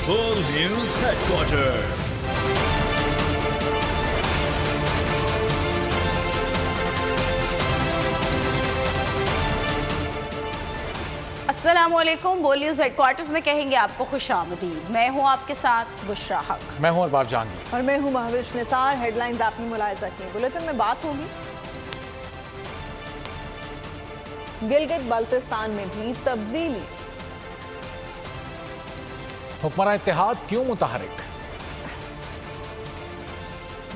World News Headquarters. अस्सलामुअलैकुम। बोल news headquarters में कहेंगे आपको खुश आमदीद। मैं हूं आपके साथ बुशरा हक। मैं हूं अरबाब जहांगीर और मैं हूं महविश निसार। हेडलाइंस आपने मुलाहिजा की। बुलेटिन में बात होगी गिलगित बल्तिस्तान में भी तब्दीली, हुक्मरान इत्तेहाद क्यों मुतहरिक,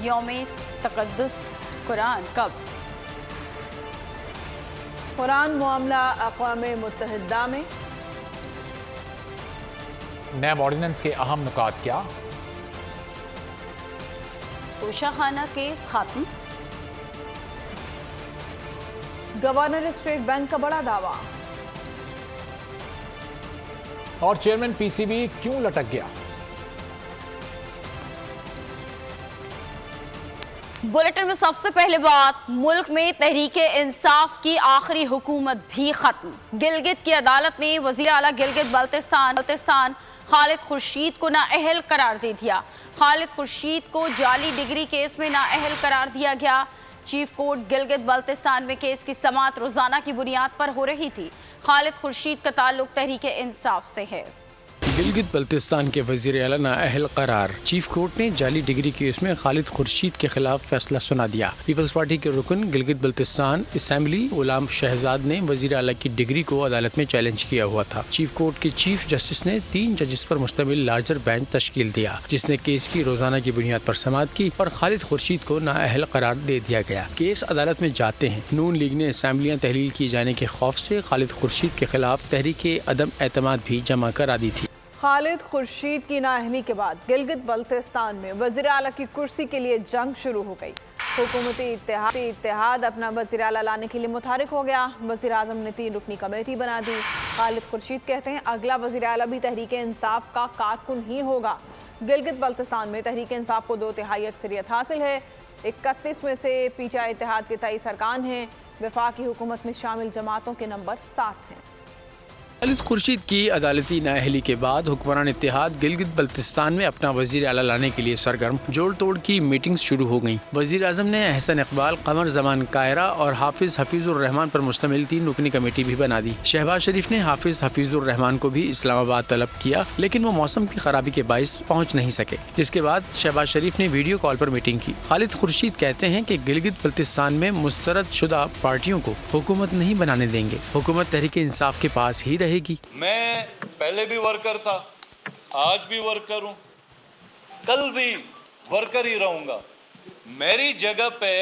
यौम तक़द्दुस कुरान कब, कुरान मामला अक़वाम मुत्तहिदा में, नैब ऑर्डिनेंस के अहम नुकात क्या, तोशाखाना केस खत्म, गवर्नर स्टेट बैंक का बड़ा दावा, और चेयरमैन पीसीबी क्यों लटक गया। बुलेटिन में सबसे पहले बात, मुल्क में तहरीके इंसाफ की आखिरी हुकूमत भी खत्म। गिलगित की अदालत ने वज़ीर आला गिलगित बल्तिस्तान खालिद खुर्शीद को नाअहल करार दे दिया। खालिद खुर्शीद को जाली डिग्री केस में नाअहल करार दिया गया। चीफ कोर्ट गिलगित बल्तिस्तान में केस की समाअत रोजाना की बुनियाद पर हो रही थी। खालिद खुर्शीद का ताल्लुक तहरीके इंसाफ से है। गिलगित बल्तिस्तान के वज़ीर आला नाअहल करार। चीफ कोर्ट ने जाली डिग्री केस में खालिद खुर्शीद के खिलाफ फैसला सुना दिया। पीपल्स पार्टी के रुकन गिलगित बल्तिस्तान असेंबली गुलाम शहजाद ने वज़ीर आला की डिग्री को अदालत में चैलेंज किया हुआ था। चीफ कोर्ट के चीफ जस्टिस ने 3 जजेस पर मुश्तमिल लार्जर बेंच तश्कील दिया, जिसने केस की रोजाना की बुनियाद पर समाअत की और खालिद खुर्शीद को नाअहल करार दे दिया गया। केस अदालत में जाते हैं। नून लीग ने असेंबलियाँ तहलील किए जाने के खौफ से खालिद खुर्शीद के खिलाफ तहरीके अदम एतमाद भी जमा करा दी थी। खालिद खुर्शीद की नाअहली के बाद गिलगित बल्तिस्तान में वज़ीर आला की कुर्सी के लिए जंग शुरू हो गई। हुकूमती इत्तेहाद अपना वज़ीर आला लाने के लिए मुतहरिक हो गया। वज़ीर आज़म ने 3 रुकनी कमेटी बना दी। खालिद खुर्शीद कहते हैं अगला वज़ीर आला भी तहरीक इंसाफ का कारकुन ही होगा। गिलगित बल्तिस्तान में तहरीक इंसाफ को 2/3 अक्सरियत हासिल है। 31 में से पीटीआई इत्तेहाद के 23 अरकान हैं। वफाकी हुकूमत में शामिल जमातों के नंबर 7 हैं। खालिद खुर्शीद की अदालती नाअहली के बाद हुक्मरान इत्तेहाद गिलगित बल्तिस्तान में अपना वज़ीर आला लाने के लिए सरगर्म। जोड़ तोड़ की मीटिंग्स शुरू हो गईं। वज़ीर आज़म ने अहसन इकबाल, कमर जमान कायरा और हाफिज हफीजुर रहमान पर मुश्तमिल 3 रुकनी कमेटी भी बना दी। शहबाज शरीफ ने हाफिज हफीजुर रहमान को भी इस्लामाबाद तलब किया, लेकिन वो मौसम की खराबी के बाइस पहुँच नहीं सके, जिसके बाद शहबाज शरीफ ने वीडियो कॉल पर मीटिंग की। खालिद खुर्शीद कहते हैं कि गिलगित बल्तिस्तान में मुस्तरद शुदा पार्टियों को हुकूमत नहीं बनाने देंगे। हुकूमत तहरीक इंसाफ के पास ही रहेगी। मैं पहले भी वर्कर था, आज भी वर्कर हूं, कल भी वर्कर ही रहूंगा। मेरी जगह पे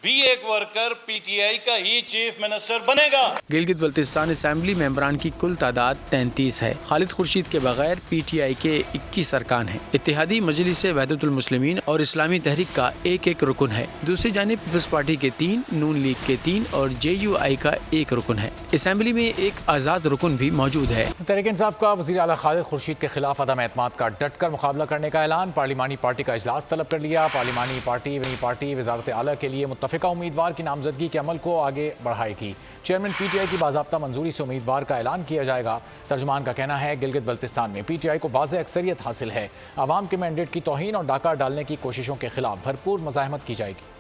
भी एक वर्कर पीटीआई का ही चीफ मिनिस्टर बनेगा। गिलगित बल्तिस्तान असेंबली मेंबरान की कुल तादाद 33 है। खालिद खुर्शीद के बगैर पीटीआई के 21 अरकान हैं। इत्तेहादी मजलिस वहदतुल मुस्लिमीन और इस्लामी तहरीक का एक रुकन है। दूसरी जानिब पीपल्स पार्टी के 3, नून लीग के 3 और JUI का 1 रुकन है। असेंबली में एक आज़ाद रुकन भी मौजूद है। तहरीक इंसाफ का वज़ीर आला खालिद खुर्शीद के खिलाफ अदम एतमाद का डट कर मुकाबला करने का ऐलान। पार्लिमानी पार्टी का इजलास तलब कर लिया। पार्लिमानी पार्टी वज़ारत आला के लिए मुत्तफ़िका उम्मीदवार की नामजदगी के अमल को आगे बढ़ाएगी। चेयरमैन पीटीआई की बाज़ाब्ता मंजूरी से उम्मीदवार का ऐलान किया जाएगा। तर्जुमान का कहना है गिलगित बल्तिस्तान में पीटीआई को वाज़ेह अक्सरियत हासिल है। आवाम के मैंडेट की तौहीन और डाका डालने की कोशिशों के खिलाफ भरपूर मज़ाहमत की जाएगी।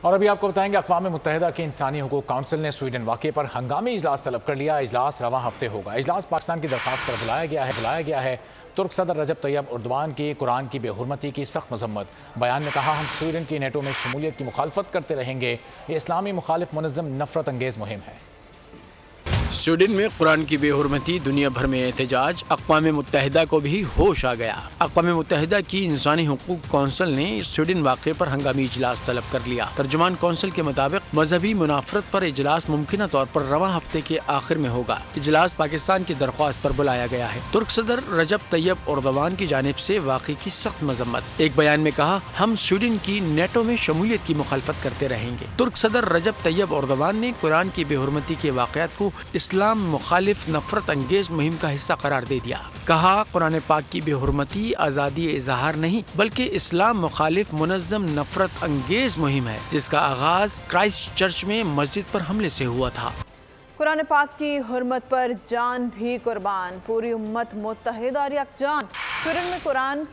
और अभी आपको बताएंगे अक़वाम मुत्तहिदा के इंसानी हुकूक़ काउंसिल ने स्वीडन वाक़े पर हंगामी इजलास तलब कर लिया। इजलास रवां हफ्ते होगा। इजलास पाकिस्तान की दरख्वास्त पर बुलाया गया है। तुर्क सदर रजब तैयब उर्दवान की कुरान की बेहुरमती की सख्त मजम्मत। बयान में कहा हम स्वीडन की नेटो में शमूलियत की मुखालफत करते रहेंगे। ये इस्लामी मुखालिफ मुनज़्ज़म नफरत अंगेज़ मुहिम है। स्वीडन में कुरान की बेहुरमती, दुनिया भर में एहतजाज। अक़वाम मुत्तहिदा को भी होश आ गया। अक़वाम मुत्तहिदा की इंसानी हुकूक़ कौंसिल ने स्वीडन वाक़े पर हंगामी इजलास तलब कर लिया। तर्जुमान कौंसिल के मुताबिक मजहबी मुनाफरत पर इजलास मुमकिन तौर पर रवां हफ्ते के आखिर में होगा। इजलास पाकिस्तान की दरख्वास्त पर बुलाया गया है। तुर्क सदर रजब तैयब उर्दवान की जानिब से वाक़े की सख्त मजम्मत। एक बयान में कहा हम स्वीडन की नेटो में शमूलियत की मुखालफत करते रहेंगे। तुर्क सदर रजब तैयब उर्दवान ने कुरान की बेहुरमती के वाक़यात को इस्लाम मुखालिफ नफरत अंगेज मुहिम का हिस्सा करार दे दिया। कहा कुरान पाक की बेहुरमती आज़ादी इजहार नहीं बल्कि इस्लाम मुखालिफ मुनज़्ज़म नफरत अंगेज मुहिम है, जिसका आगाज क्राइस्ट चर्च में मस्जिद पर हमले से हुआ था। कुरान पाक की हुर्मत पर जान भी कुर्बान, पूरी उम्मत मुत्तहिद और यकजान। स्वीडन में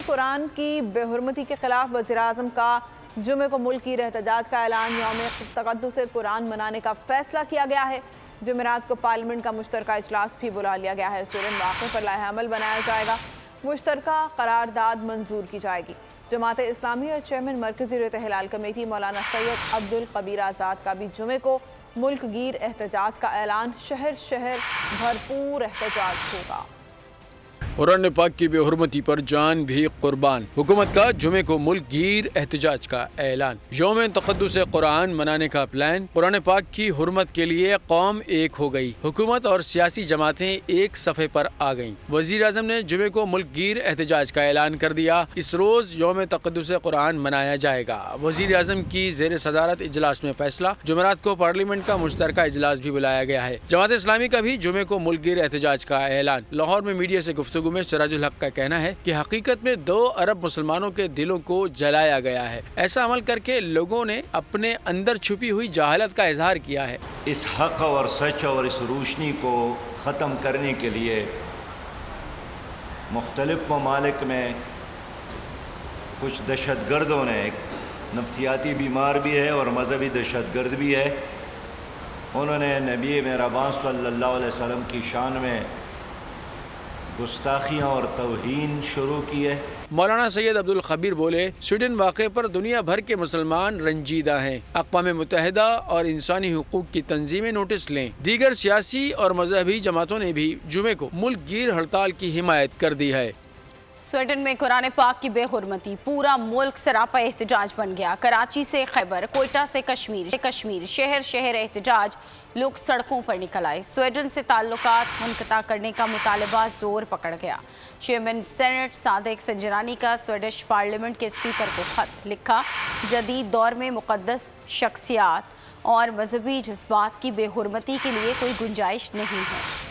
कुरान की बेहुरमती के खिलाफ वज़ीर-ए-आज़म का जुमे को मुल्की एहतजाज का ऐलान। यौम तक़द्दुस कुरान मनाने का फैसला किया गया है। जुमेरात को पार्लियामेंट का मुश्तरका इजलास भी बुला लिया गया है। स्वीडन वाक़े पर लाहे अमल बनाया जाएगा। मुश्तरका करारदाद मंजूर की जाएगी। जमात इस्लामी और चेयरमैन मरकज़ी इत्तेहाद कमेटी मौलाना सैयद अब्दुल कबीर आज़ाद का भी जुमे को मुल्क गिर एहतजाज का ऐलान। शहर शहर भरपूर एहतजाज होगा। कुरान पाक की बेहुरमती पर जान भी कुर्बान। हुकूमत का जुमे को मुल्क गिर एहतजाज का ऐलान। यौम तक़द्दुस कुरान मनाने का प्लान। कुरान पाक की हुर्मत के लिए कौम एक हो गई। हुकूमत और सियासी जमातें एक सफ़े पर आ गईं। वज़ीर आज़म ने जुमे को मुल्क गिर एहतजाज का ऐलान कर दिया। इस रोज़ यौम तक़द्दुस कुरान मनाया जाएगा। वज़ीर आज़म की ज़ेर सदारत इजलास में फैसला। जुमेरात को पार्लियामेंट का मुश्तरका इजलास भी बुलाया गया है। जमात इस्लामी का भी जुमे को मुल्क गिर एहतजाज का ऐलान। लाहौर में मीडिया से गुफ्तगू में सिराजुल हक का कहना है कि हकीकत में 2 अरब मुसलमानों के दिलों को जलाया गया है। ऐसा अमल करके लोगों ने अपने अंदर छुपी हुई जहालत का इजहार किया है। इस हक और सच और इस रोशनी को ख़त्म करने के लिए मुख्तलिफ ममालिक में कुछ दहशतगर्दों ने, एक नफ्सियाती बीमार भी है और मजहबी दहशतगर्द भी है, उन्होंने नबी मेहरबान सल्लल्लाहु अलैहि वसल्लम की शान में गुस्ताखियाँ और तौहीन शुरू की है। मौलाना सैयद अब्दुल खबीर बोले, स्वीडन वाक़े पर दुनिया भर के मुसलमान रंजीदा हैं। अक़वाम मुत्तहिदा और इंसानी हुकूक की तंजीमें नोटिस लें। दीगर सियासी और मजहबी जमातों ने भी जुमे को मुल्क गिर हड़ताल की हिमायत कर दी है। स्वीडन में कुरान पाक की बेहुरमती, पूरा मुल्क सरापा एहतजाज बन गया। कराची से खैबर, कोयटा से कश्मीर, शहर शहर एहतजाज, लोग सड़कों पर निकल आए। स्वीडन से ताल्लुकात मुनक़ता करने का मुतालबा जोर पकड़ गया। चेयरमैन सेनेट सादिक संजरानी का स्वीडिश पार्लियामेंट के स्पीकर को खत लिखा। जदीद दौर में मुक़द्दस शख्सियात और मजहबी जज्बात की बेहुरमती के लिए कोई गुंजाइश नहीं है।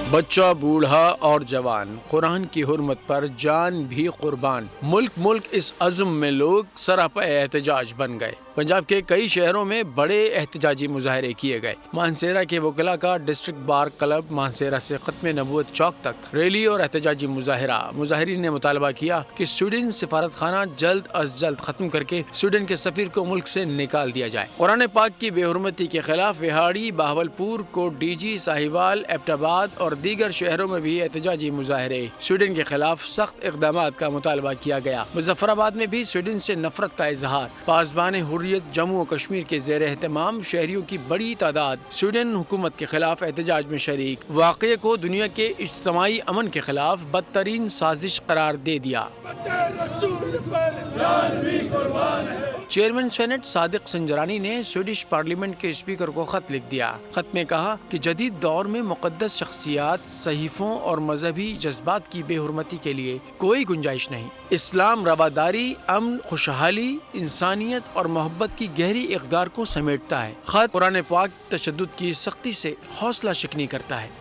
बच्चा, बूढ़ा और जवान, कुरान की हुर्मत पर जान भी कुर्बान। मुल्क इस अज़्म में लोग सरापा एहतजाज बन गए। पंजाब के कई शहरों में बड़े एहतजाजी मुजाहरे किए गए। मानसेरा के वकला का डिस्ट्रिक्ट बार क्लब मानसेरा से खत्म नबूवत चौक तक रैली और एहतजाजी मुजाहरा। मुजाहिरीन ने मुतालबा किया कि स्वीडन सिफारत खाना जल्द अज जल्द खत्म करके स्वीडन के सफीर को मुल्क से निकाल दिया जाए। कुरान पाक की बेहुरमती के खिलाफ विहाड़ी, बहावलपुर, कोटडीजी, साहिवाल, एबटाबाद और दीगर शहरों में भी एहतजाजी मुजाहरे। स्वीडन के खिलाफ सख्त इक़दामात का मुतालबा किया गया। मुजफ्फराबाद में भी स्वीडन से नफरत का इजहार। पासबान हुर्रियत जम्मू और कश्मीर के ज़ेर एहतमाम शहरियों की बड़ी तादाद स्वीडन हुकूमत के खिलाफ एहतजाज में शरीक। वाक़ये को दुनिया के इज्तिमाई अमन के खिलाफ बदतरीन साजिश करार दे दिया। चेयरमैन सेनेट सादिक संजरानी ने स्वीडिश पार्लियामेंट के स्पीकर को खत लिख दिया। खत में कहा कि जदीद दौर में मुक़द्दस शख्सियात, सहीफों और मजहबी जज्बात की बेहुरमती के लिए कोई गुंजाइश नहीं। इस्लाम रवादारी, अमन, खुशहाली, इंसानियत और मोहब्बत की गहरी इक़दार को समेटता है। खत कुरान पाक तशद्दुद की सख्ती से हौसला शिकनी करता है।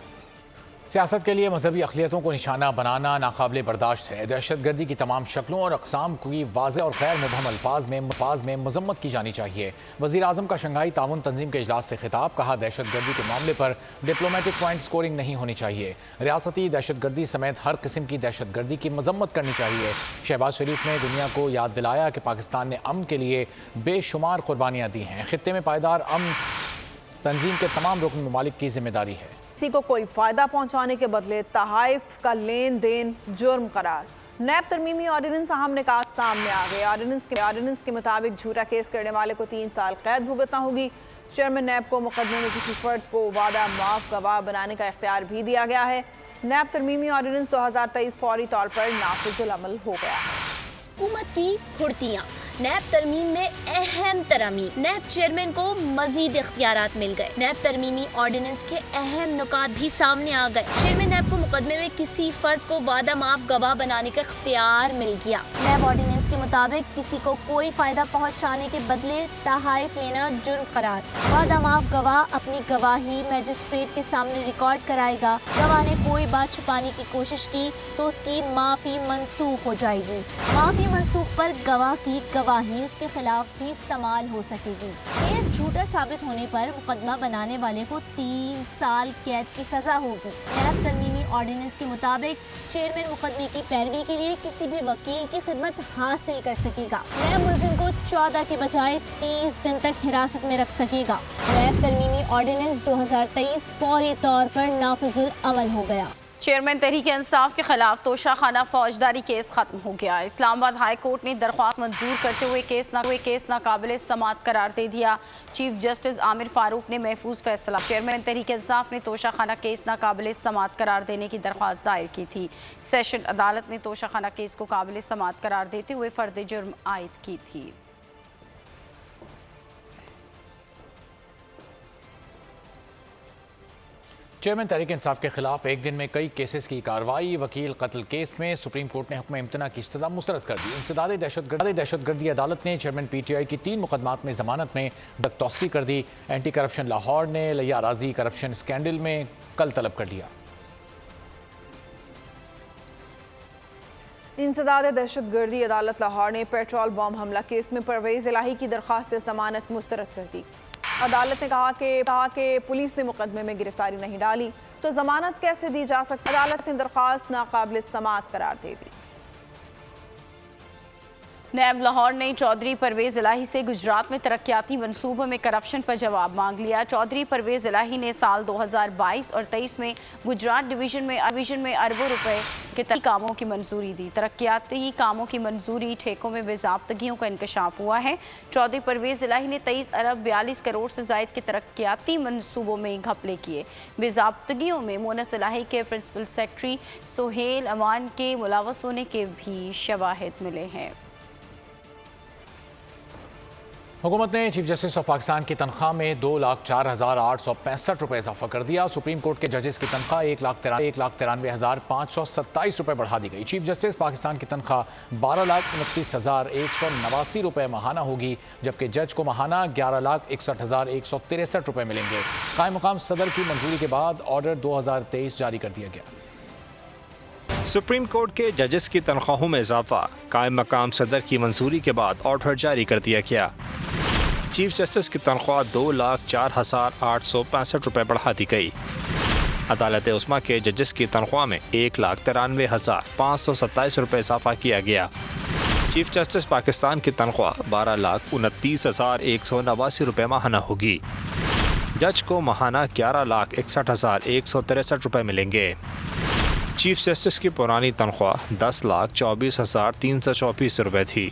सियासत के लिए मजहबी अक़लियतों को निशाना बनाना नाकाबिले बर्दाश्त है। दहशत गर्दी की तमाम शक्लों और अक़साम की वाज़ेह और गैर मुबहम अल्फाज में मजम्मत की जानी चाहिए। वज़ीर आज़म का शंघाई ताउन तंजीम के इजलास से खिताब। कहा, दहशत गर्दी के मामले पर डिप्लोमेटिक पॉइंट स्कोरिंग नहीं होनी चाहिए। रियासती दहशत गर्दी समेत हर किस्म की दहशत गर्दी की मजम्मत करनी चाहिए। शहबाज शरीफ ने दुनिया को याद दिलाया कि पाकिस्तान ने अमन के लिए बेशुमार कुर्बानियाँ दी हैं। खित्ते में पायदार अमन तंजीम के तमाम रुकन ममालिक की जिम्मेदारी है। किसी को कोई फायदा पहुंचाने के बदले तहाइफ का लेन देन जुर्म करार। नैब तरमीमी ऑर्डिनेंस अहम निकात सामने आ गए। ऑर्डिनेंस के मुताबिक झूठा केस करने वाले को 3 साल कैद भुगतना होगी। चेयरमैन नैब को मुकदमे में किसी फर्द को वादा माफ गवाह बनाने का इख्तियार भी दिया गया है। नैब तरमीमी ऑर्डिनेंस 2023 फौरी तौर पर नाफिजुल अमल हो गया है। हुकूमत की फुर्तियाँ, नैब तरमीम में अहम तरमीम, नैब चेयरमैन को मजीद इख्तियारात मिल गए। नैब तरमीमी ऑर्डिनेंस के अहम नुकात भी सामने आ गए। चेयरमैन नैब को मुकदमे में किसी फर्द को वादा माफ गवाह बनाने का इख्तियार मिल गया। नैब ऑर्डिनेंस के मुताबिक किसी को कोई फायदा पहुँचाने के बदले तहाइफ लेना जुर्म करार। वादा माफ गवाह अपनी गवाही मैजिस्ट्रेट के सामने रिकॉर्ड कराएगा। गवाह ने कोई बात छुपाने की कोशिश की तो उसकी माफ़ी मनसूख हो जाएगी। माफ़ी मनसूख पर गवाह की गवाही उसके खिलाफ भी इस्तेमाल हो सकेगी। केस झूठा साबित होने पर मुकदमा बनाने वाले को 3 साल कैद की सजा होगी। नैब तरमीमी آرڈیننس کے مطابق چیئرمین مقدمے کی پیروی کے لیے کسی بھی وکیل کی خدمت حاصل کر سکے گا۔ نیب ملزم کو 14 کے بجائے 30 دن تک حراست میں رکھ سکے گا۔ نیب ترمیمی آرڈیننس 2023 فوری طور پر نافذ العمل ہو گیا۔ چیئرمین تحریک انصاف کے خلاف توشہ خانہ فوجداری کیس ختم ہو گیا۔ اسلام آباد ہائی کورٹ نے درخواست منظور کرتے ہوئے کیس ناقابل سماعت قرار دے دیا۔ چیف جسٹس عامر فاروق نے محفوظ فیصلہ۔ چیئرمین تحریک انصاف نے توشہ خانہ کیس ناقابل سماعت قرار دینے کی درخواست دائر کی تھی۔ سیشن عدالت نے توشہ خانہ کیس کو قابل سماعت قرار دیتے ہوئے فرد جرم عائد کی تھی۔ چیئرمین تحریک انصاف کے خلاف ایک دن میں کئی کیسز کی کارروائی۔ وکیل قتل کیس میں سپریم کورٹ نے حکم امتناع کی سزا مسترد کر دی۔ انسداد دہشت گردی عدالت نے چیئرمین پی ٹی آئی کی 3 مقدمات میں ضمانت میں توسیع کر دی۔ اینٹی کرپشن لاہور نے لیا اراضی کرپشن اسکینڈل میں کل طلب کر لیا۔ انسداد دہشت گردی عدالت لاہور نے پیٹرول بم حملہ کیس میں پرویز الہی کی درخواست ضمانت مسترد کر دی۔ عدالت نے کہا کہ پولیس نے مقدمے میں گرفتاری نہیں ڈالی تو ضمانت کیسے دی جا سکتی۔ عدالت نے درخواست ناقابل سماعت قرار دے دی۔ نیب لاہور نے چودھری پرویز الہی سے گجرات میں ترقیاتی منصوبوں میں کرپشن پر جواب مانگ لیا۔ چودھری پرویز الہی نے سال 2022 اور 23 میں گجرات ڈویژن میں اربوں روپے کے کاموں کی منظوری دی۔ ترقیاتی کاموں کی منظوری، ٹھیکوں میں بے ضابطگیوں کا انکشاف ہوا ہے۔ چودھری پرویز الہی نے 23 ارب 42 کروڑ سے زائد کے ترقیاتی منصوبوں میں گھپلے کیے۔ بے ضابطگیوں میں مونس الہی کے پرنسپل سیکرٹری سہیل امان کے ملوث ہونے کے بھی شواہد ملے ہیں۔ حکومت نے چیف جسٹس آف پاکستان کی تنخواہ میں 2,04,865 روپے اضافہ کر دیا۔ سپریم کورٹ کے ججز کی تنخواہ 1,93,527 روپے بڑھا دی گئی۔ چیف جسٹس پاکستان کی تنخواہ 12,29,189 روپے ماہانہ ہوگی، جبکہ جج کو ماہانہ 11,61,163 روپے ملیں گے۔ قائم مقام صدر کی منظوری کے بعد آرڈر 2023 جاری کر دیا گیا۔ سپریم کورٹ کے ججز کی تنخواہوں میں اضافہ، قائم مقام صدر کی منظوری کے بعد آرڈر جاری کر دیا گیا۔ چیف جسٹس کی تنخواہ 2,04,865 روپے بڑھا دی گئی۔ عدالت عظمیٰ کے ججز کی تنخواہ میں 1,93,527 روپے اضافہ کیا گیا۔ چیف جسٹس پاکستان کی تنخواہ 12,29,189 روپے ماہانہ ہوگی۔ جج کو ماہانہ 11,61,163 روپے ملیں گے۔ چیف جسٹس کی پرانی تنخواہ 10,24,324 روپے تھی۔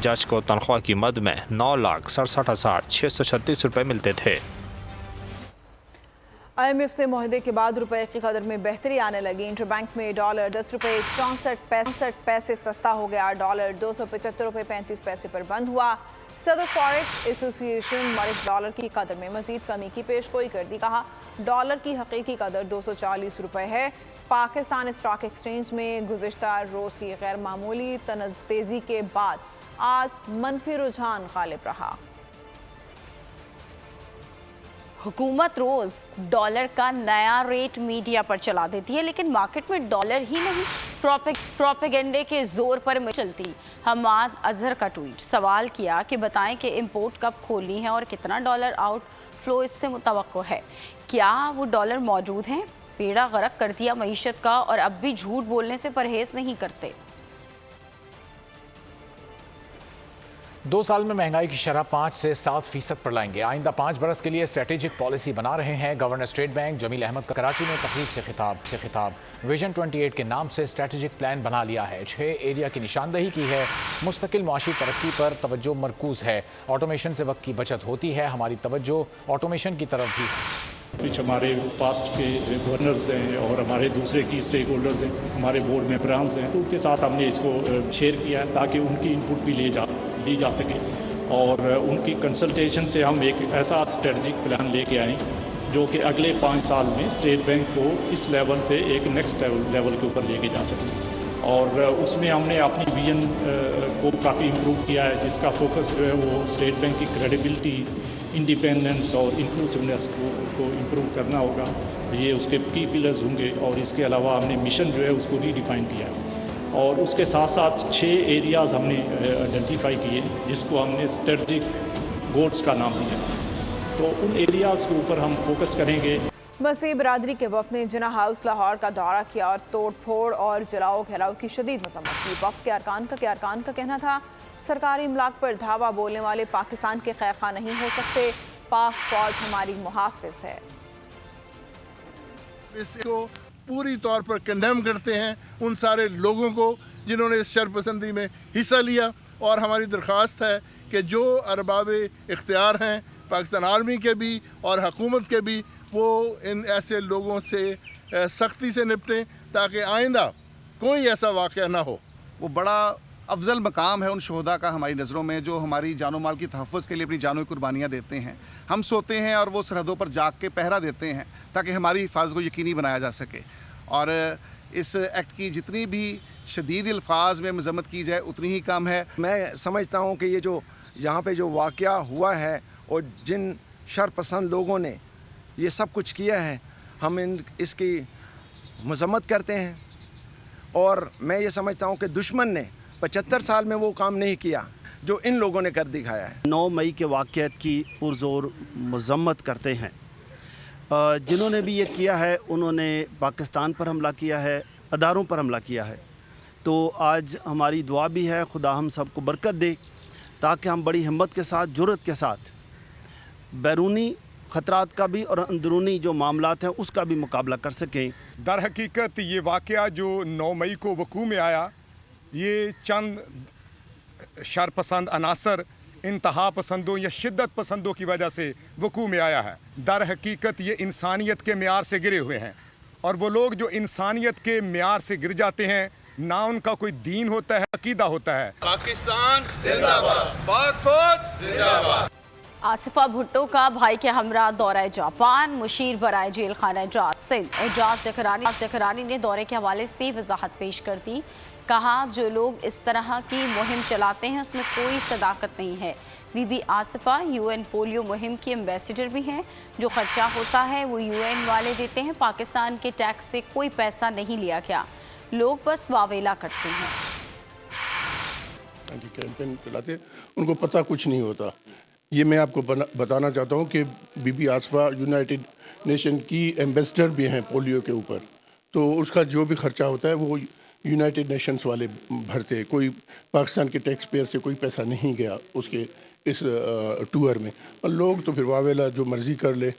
جج کو تنخواہ کی مد میں 9,67,636 روپے ملتے تھے۔ IMF سے معاہدے کے بعد روپے کی قدر میں بہتری آنے لگی۔ انٹر بینک میں ڈالر 10 روپے 64 پیسے سستا ہو گیا۔ ڈالر 275 روپے 35 پیسے پر بند ہوا۔ صدر فاریکس ایسوسی ایشن مارک ڈالر کی قدر میں مزید کمی کی پیشگوئی کر دی۔ کہا ڈالر کی حقیقی قدر 240 روپے ہے۔ پاکستان اسٹاک ایکسچینج میں گزشتہ روز کی غیر معمولی تیزی کے بعد آج منفی رجحان غالب رہا۔ حکومت روز ڈالر کا نیا ریٹ میڈیا پر چلا دیتی ہے، لیکن مارکیٹ میں ڈالر ہی نہیں پروپیگنڈے کے زور پر چلتی۔ حماد اظہر کا ٹویٹ، سوال کیا کہ بتائیں کہ امپورٹ کب کھولنی ہے اور کتنا ڈالر آؤٹ فلو اس سے متوقع ہے، کیا وہ ڈالر موجود ہیں؟ بیڑا غرق کر دیا معیشت کا اور اب بھی جھوٹ بولنے سے پرہیز نہیں کرتے۔ 2 سال میں مہنگائی کی شرح 5 سے 7% پر لائیں گے۔ آئندہ 5 برس کے لیے اسٹریٹجک پالیسی بنا رہے ہیں گورنر اسٹیٹ بینک جمیل احمد کا کراچی میں تقریب سے خطاب ویژن 28 کے نام سے اسٹریٹجک پلان بنا لیا ہے۔ 6 ایریا کی نشاندہی کی ہے۔ مستقل معاشی ترقی پر توجہ مرکوز ہے۔ آٹومیشن سے وقت کی بچت ہوتی ہے۔ ہماری توجہ آٹومیشن کی طرف بھی۔ کچھ ہمارے پاسٹ کے گورنرز ہیں اور ہمارے دوسرے کی اسٹیک ہولڈرز ہیں، ہمارے بورڈ ممبرانز ہیں، تو ان کے ساتھ ہم نے اس کو شیئر کیا ہے تاکہ ان کی انپٹ بھی لی جا سکے اور ان کی کنسلٹیشن سے ہم ایک ایسا اسٹریٹجک پلان لے کے آئیں جو کہ اگلے 5 سال میں اسٹیٹ بینک کو اس لیول سے ایک نیکسٹ لیول کے اوپر لے کے جا سکیں۔ اور اس میں ہم نے اپنی ویژن کو کافی امپروو کیا ہے، جس کا فوکس جو ہے وہ اسٹیٹ بینک کی کریڈیبلٹی، انڈیپینڈنس اور انکلوسونیس کو امپروو کرنا ہوگا۔ یہ اس کے کی پلرز ہوں گے۔ اور اس کے علاوہ ہم نے مشن جو ہے اس کو ری ڈیفائن کیا ہے اور اس کے ساتھ ساتھ 6 ایریاز ہم نے آئیڈینٹیفائی کیے جس کو ہم نے اسٹریٹجک گولز کا نام دیا۔ تو ان ایریاز کے اوپر ہم فوکس کریں گے۔ मसीह बरादरी के वफ़द ने जिना हाउस लाहौर का दौरा किया और तोड़ फोड़ और जलाओ घेराव की शदीद मजम्मत की। वफ़द के अरकान का कहना था सरकारी इमलाक पर धावा बोलने वाले पाकिस्तान के खैर खा नहीं हो सकते, पाक फौज हमारी मुहाफ़िज़ है। इसको पूरी तौर पर कंडेम करते हैं उन सारे लोगों को जिन्होंने इस शरपसंदी में हिस्सा लिया, और हमारी दरख्वास्त है कि जो अरबाब इख्तियार हैं पाकिस्तान आर्मी के भी और हुकूमत के भी, वो इन ऐसे लोगों से सख्ती से निपटें ताकि आइंदा कोई ऐसा वाक़या ना हो। वो बड़ा अफजल मकाम है उन शहदा का हमारी नज़रों में जो हमारी जानो माल की तहफ़्फ़ुज़ के लिए अपनी जानों की कुर्बानियाँ देते हैं। हम सोते हैं और वो सरहदों पर जाग के पहरा देते हैं ताकि हमारी हिफाज़त को यकीनी बनाया जा सके। और इस एक्ट की जितनी भी शदीद अल्फाज में मजम्मत की जाए उतनी ही कम है। मैं समझता हूँ कि ये जो यहाँ पे जो वाक़या हुआ है और जिन शरपसंद लोगों ने ये सब कुछ किया है, हम इसकी मजम्मत करते हैं। और मैं ये समझता हूँ कि दुश्मन ने 75 साल में वो काम नहीं किया जो इन लोगों ने कर दिखाया है। 9 मई के वाक़यात की पुरज़ोर मजम्मत करते हैं। जिन्होंने भी ये किया है उन्होंने पाकिस्तान पर हमला किया है, अदारों पर हमला किया है। तो आज हमारी दुआ भी है खुदा हम सबको बरकत दे ताकि हम बड़ी हिम्मत के साथ, जुर्रत के साथ बैरूनी ख़तरात का भी और अंदरूनी जो मामलात हैं उसका भी मुकाबला कर सकें। दर हकीकत ये वाक़या जो 9 मई को वक़ूअ में आया, ये चंद शरपसंद अनासर इंतहा पसंदों या शिद्दत पसंदों की वजह से वक़ूअ में आया है। दर हकीकत ये इंसानियत के मेयार से गिरे हुए हैं, और वो लोग जो इंसानियत के मेयार से गिर जाते हैं, ना उनका कोई दीन होता है, अकीदा होता है। पाकिस्तान जिंदाबाद, पाक फौज जिंदाबाद। आसिफा भुट्टो का भाई के हमरा दौरा जापान, मुशीर बराए जेल खाना एजाज सिंध। एजाज जखरानी ने दौरे के हवाले से वजाहत पेश कर दी। कहा जो लोग इस तरह की मुहिम चलाते हैं उसमें कोई सदाकत नहीं है। बीबी आसिफा यूएन पोलियो मुहिम की एम्बेसडर भी हैं। जो खर्चा होता है वो यूएन वाले देते हैं, पाकिस्तान के टैक्स से कोई पैसा नहीं लिया गया, लोग बस वावेला करते हैं। कैंपेन चलाते उनको पता कुछ नहीं होता। ये मैं आपको बताना चाहता हूँ कि बीबी आसिफा यूनाइटेड नेशन की एम्बेसडर भी हैं पोलियो के ऊपर, तो उसका जो भी खर्चा होता है वो यूनाइटेड नेशंस वाले भरते, कोई पाकिस्तान के टैक्स पेयर से कोई पैसा नहीं गया उसके इस टूर में। और लोग तो फिर वावेला जो मर्ज़ी कर ले,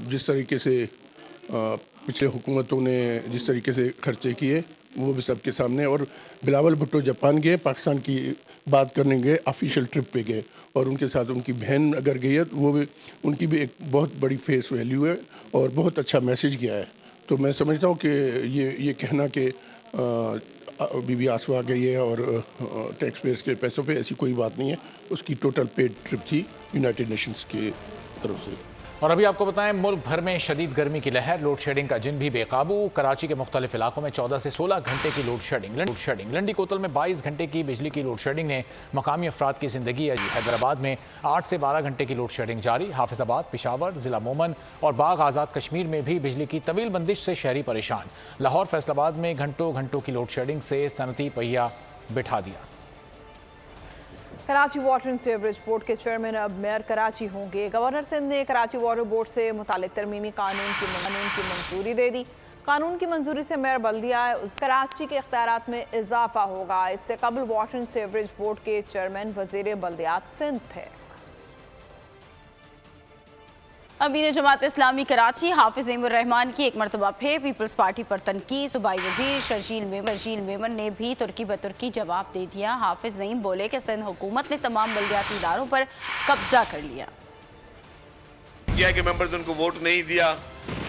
जिस तरीके से पिछले हुकूमतों ने जिस तरीके से खर्चे किए वो भी सबके सामने। और बिलावल भुट्टो जापान गए, पाकिस्तान की बात करने गए, ऑफिशियल ट्रिप पे गए, और उनके साथ उनकी बहन अगर गई है तो वो भी उनकी भी एक बहुत बड़ी फेस वैल्यू है और बहुत अच्छा मैसेज गया है। तो मैं समझता हूँ कि ये कहना कि बीबी आसिफा गई है और टैक्स पेयर्स के पैसों पे, ऐसी कोई बात नहीं है। उसकी टोटल पेड ट्रिप थी यूनाइटेड नेशंस की तरफ से। और अभी आपको बताएं, मुल्क भर में शदीद गर्मी की लहर, लोड शेडिंग का जिन भी बेकाबू। कराची के मुख्तलिफ इलाकों में 14 से 16 घंटे की लोड शेडिंग। लंडी कोतल में 22 घंटे की बिजली की लोड शेडिंग ने मकामी अफराद की जिंदगी अजी। हैदराबाद में 8 से 12 घंटे की लोड शेडिंग जारी। हाफिजाबाद, पिशावर, जिला मोमन और बाग आज़ाद कश्मीर में भी बिजली की तवील बंदिश से शहरी परेशान। लाहौर, फैसलाबाद में घंटों की लोड शेडिंग से सनती पहिया बिठा दिया। Karachi water and sewerage board के चेयरमैन अब मेयर कराची होंगे। गवर्नर सिंध ने कराची वाटर बोर्ड से मुतालिक तरमीमी कानून की मंजूरी दे दी। कानून की मंजूरी से मेयर बल्दिया कराची के इख्तियारात में इजाफा होगा। इससे कबल वाटर एंड सीवरेज बोर्ड के चेयरमैन वजीर बल्दियात सिंध थे। अमीर जमात इस्लामी कराची हाफिज इमर रहमान की एक मरतबा फिर पीपल्स पार्टी पर तनकीद। सूबाई वजीर शर्जील मेमन ने भी तुर्की बतुर्की जवाब दे दिया। हाफिज नईम बोले कि सिंध हुकूमत ने तमाम बल्दियाती इदारों पर कब्जा कर लिया। के मेंबर्स ने उनको वोट नहीं दिया,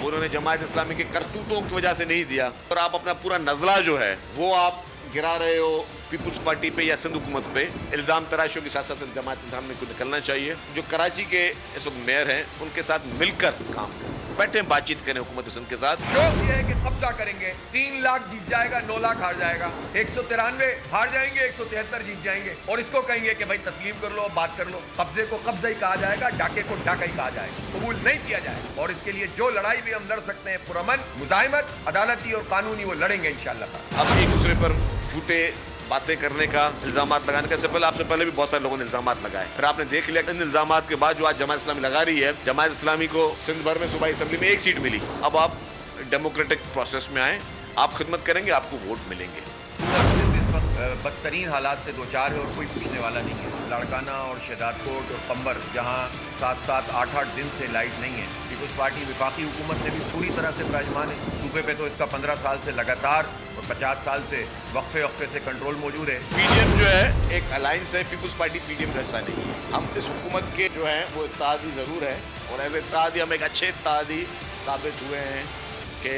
उन्होंने जमात इस्लामी के करतूतों की वजह से नहीं दिया, और आप अपना पूरा नजला जो है वो आप गिरा रहे हो पीपल्स पार्टी पे या सिंध हुकूमत पे। इल्ज़ाम तराशियों के साथ साथ जमात इस्लामी को निकलना चाहिए। जो कराची के इस वक्त मेयर हैं उनके साथ मिलकर काम करें, बैठे बातचीत करें हुकूमत सिंध के साथ। शौक ये है कि कब्जा करेंगे, 3 लाख जीत जाएगा, 9 लाख हार जाएगा, 193 हार जाएंगे, 173 जीत जाएंगे, और इसको कहेंगे कि भाई तस्लीम कर लो, बात कर लो। कब्जे को कब्जा ही कहा जाएगा, डाके को डाका ही कहा जाएगा, कबूल नहीं किया जाएगा। और इसके लिए जो लड़ाई भी हम लड़ सकते हैं पुरअमन, मुजाहिमत, अदालती और कानूनी, वो लड़ेंगे इंशाअल्लाह। अब एक दूसरे पर झूठे बातें करने का, इल्ज़ामात लगाने का। इससे पहले आपसे पहले भी बहुत सारे लोगों ने इल्ज़ामात लगाए, फिर आपने देख लिया इन इल्ज़ामात के बाद जो आज जमात इस्लामी लगा रही है, जमात इस्लामी को सिंध भर में सूबाई असेंबली में 1 सीट मिली। अब आप डेमोक्रेटिक प्रोसेस में आए, आप खिदमत करेंगे, आपको वोट मिलेंगे। बदतरीन हालात से 2-4 है और कोई पूछने वाला नहीं है। लाड़काना और शहदादकोट और पंबर जहाँ 7-7, 8-8 दिन से लाइट नहीं है। पीपल्स पार्टी विफाकी हुकूमत में भी पूरी तरह से विराजमान है। सूबे पे तो इसका 15 साल से लगातार और 50 साल से वक्फे से कंट्रोल मौजूद है। पीडीएम जो है एक अलायंस है, पीपल्स पार्टी पीडीएम का हिस्सा नहीं है। हम इस हुकूमत के जो हैं वो इत्तेहादी ज़रूर है और ऐसे इत्तेहादी हम एक अच्छे इत्तेहादी साबित हुए हैं कि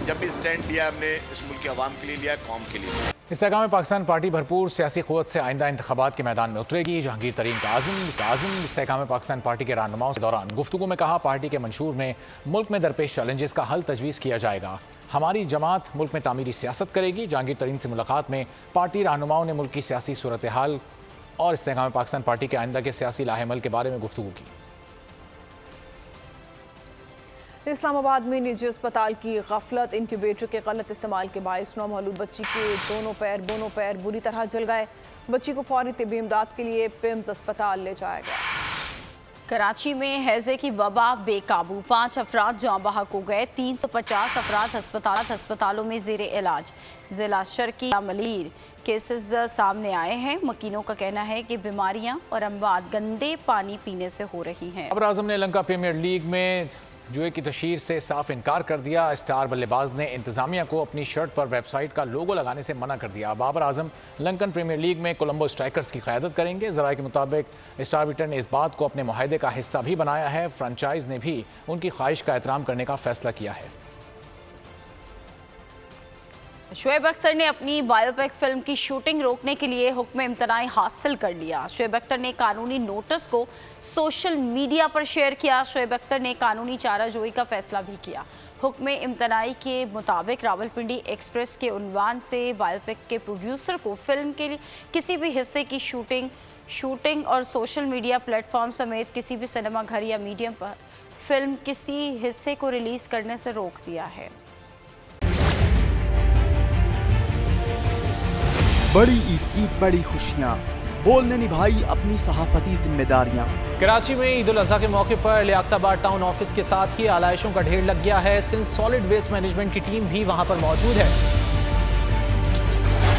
जब भी स्टैंड लिया हमने इस मुल्क के अवाम के लिए लिया, कौम के लिए। इस्तेकाम पाकिस्तान पार्टी भरपूर सियासी क़ुव्वत से आइंदा इंतखाबात के मैदान में उतरेगी। जहांगीर तरीन का आज़म इस्तेकाम पाकिस्तान पार्टी के रहनुमाओं के दौरान गुफ्तगू में कहा, पार्टी के मंशूर में मुल्क में दरपेश चैलेंजेस का हल तजवीज़ किया जाएगा। हमारी जमात मुल्क में तामीरी सियासत करेगी। जहांगीर तरीन से मुलाकात में पार्टी रहनुमाओं ने मुल्क की सियासी सूरत हाल और इस्तेकाम पाकिस्तान पार्टी के आइंदा के सियासी लाहेमल के बारे में गुफ्तगू की। इस्लामाबाद में निजी अस्पताल की गफलत, इंक्यूबेटर के गलत इस्तेमाल के बायस 9 मालूम बच्ची के दोनों पैर बुरी तरह जल गए। बच्ची को फौरी तिब्बी इमदाद के लिए पिम्स अस्पताल ले जाया गया। कराची में हैजे की वबा बेकाबू, 5 अफराद जाँ बहक हो गए, 350 अफराद अस्पतालों में ज़ेर इलाज। ज़िला शर्की मलीर केसेस सामने आए हैं। मकीनों का कहना है कि बीमारियां और अमवात गंदे पानी पीने से हो रही हैं। बाबर आजम ने लंका प्रीमियर लीग में जुए की तशहीर से साफ इनकार कर दिया। स्टार बल्लेबाज ने इंतजामिया को अपनी शर्ट पर वेबसाइट का लोगो लगाने से मना कर दिया। Babar Azam Lankan premiere league में कोलंबो स्ट्राइकर्स की क़यादत करेंगे। ज़राए के मुताबिक स्टार बीटर ने इस बात को अपने मुआहदे का हिस्सा भी बनाया है। फ्रेंचाइज ने भी उनकी ख्वाहिश का एहतराम करने का फैसला किया है। शोएब अख्तर ने अपनी बायोपिक फिल्म की शूटिंग रोकने के लिए हुक्म इम्तनाई हासिल कर लिया। शोएब अख्तर ने कानूनी नोटिस को सोशल मीडिया पर शेयर किया। शोएब अख्तर ने कानूनी चाराजोई का फैसला भी किया। हुक्म इम्तनाई के मुताबिक रावलपिंडी एक्सप्रेस के उन्वान से बायोपिक के प्रोड्यूसर को फिल्म के लिए किसी भी हिस्से की शूटिंग और सोशल मीडिया प्लेटफॉर्म समेत किसी भी सिनेमा घर या मीडियम पर फिल्म किसी हिस्से को रिलीज करने से रोक दिया है। बड़ी ईद की बड़ी खुशियाँ, बोलने निभाई अपनी सहाफती जिम्मेदारियाँ। कराची में ईद उल अज़हा के मौके पर लियाकताबाद टाउन ऑफिस के साथ ही आलाइशों का ढेर लग गया है। सिंध सॉलिड वेस्ट मैनेजमेंट की टीम भी वहां पर मौजूद है।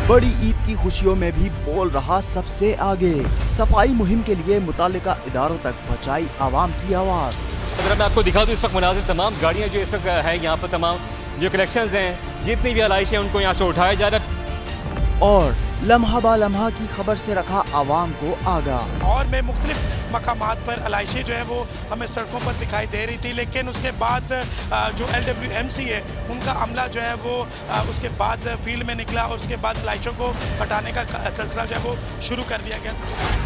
बड़ी ईद की खुशियों में भी बोल रहा सबसे आगे, सफाई मुहिम के लिए मुतालिका इदारों तक पहुँचाई आवाम की आवाज़। अगर मैं आपको दिखा दूँ, इस वक्त मुनाजिर तमाम गाड़ियाँ जो इस वक्त है यहाँ पर, तमाम जो कलेक्शंस हैं, जितनी भी आलाइशें उनको यहाँ से उठाया जा रहा है और लम्हा बा लम्हा की खबर से रखा आवाम को आगाह। और में मुख्तलिफ मकामात पर आलाइशें जो है वो हमें सड़कों पर दिखाई दे रही थी, लेकिन उसके बाद जो LWMC है उनका अमला जो है वो उसके बाद फील्ड में निकला और उसके बाद आलाइशों को हटाने का सिलसिला जो है वो शुरू कर दिया गया।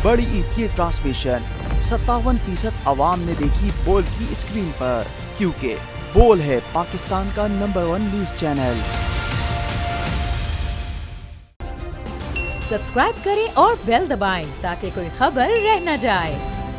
बड़ी ईद की ट्रांसमिशन 57% आवाम ने देखी बोल की स्क्रीन पर, क्योंकि बोल है पाकिस्तान का नंबर 1 न्यूज़ चैनल। सब्सक्राइब करें और बेल दबाएं ताकि कोई खबर रह न जाए।